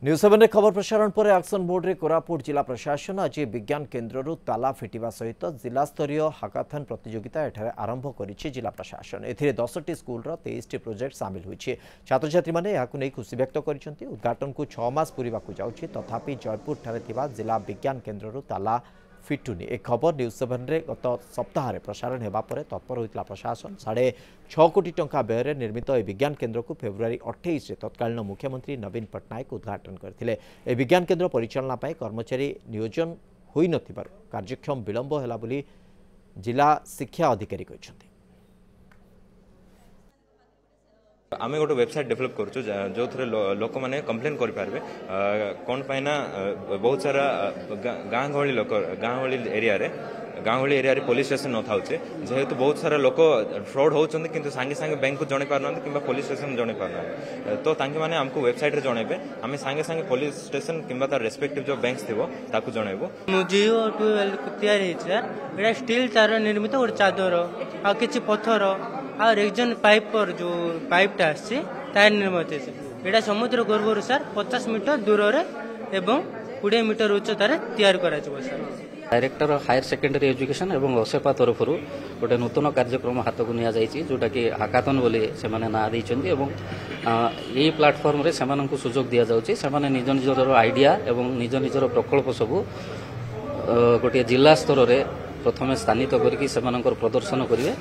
News 7 खबर प्रसारण पर एक्शन मोड रे कोरापुट जिला प्रशासन आज विज्ञान केन्द्र ताला फिटिवा सहित जिला स्तरीय हाकाथन प्रतियोगिता एठारे आरंभ करिछि जिला प्रशासन। एथिरे 10टी स्कूल 23टी प्रोजेक्ट सामिल होइछि। छात्र छात्री माने याकु नै खुशी व्यक्त करिसंती। उद्घाटन को 6 मास पूरीबाकु जाउछि, तथापि जयपुर ठारे थिबा जिला विज्ञान केन्द्र ताला फिटुनी। एक खबर न्यूज 7 रे गत सप्ताह प्रसारण हेबा परे तत्पर होइतला प्रशासन। 6.5 कोटी टंका व्यय निर्मित ए विज्ञान केन्द्र को फेब्रुआरी 28 रे तत्कालीन मुख्यमंत्री नवीन पट्टनायक उद्घाटन करथिले। ए विज्ञान केन्द्र परिचालना पाई कर्मचारी नियोजन होई नथिबारु कार्यक्षम विलंब होला बोली जिला शिक्षा अधिकारी कहिसंती। आमे गोटे वेबसाइट डेभलप करूँ जो थे लोक मैंने कंप्लेन करें कौन पाइना बहुत सारा गाँ गहली लोक गाँ गहली एरिया पुलिस स्टेशन न था जेहेतु बहुत सारा लोक फ्रॉड होती कि सांगे सांगे बैंक को जन पारना कि पुलिस स्टेशन जन पारना तो मैंने आमको वेबसाइट जनइबे आम सांगे सांगे पुलिस स्टेशन कि रेस्पेक्टिव जो बैंक थी ताकू जनइबू। जियो या स्टील तार निर्मित गोटे चादर आ कि पथर आ रेक्जन पाइप पर जो पाइपटा आसी तार निर्मित यहाँ समुद्र गर्भर सर 50 मीटर दूर एवं 20 मीटर उच्चतार तैयार करा sir. Director higher secondary education एवं ओसेपा तरफ गोटे नूतन कार्यक्रम हाथ को निया जाइछि जोटा कि हाकाथन बोली से ना देइछन्ती एवं यही प्लाटफॉर्म रे सेमानंकु सुजोग दिया जाउछि। सेमाने निज निजर आइडिया एवं निज निजर प्रकल्प सबु गोटे जिला स्तर रे प्रथमे स्थानित करके सेमानंकर प्रदर्शन करिवे।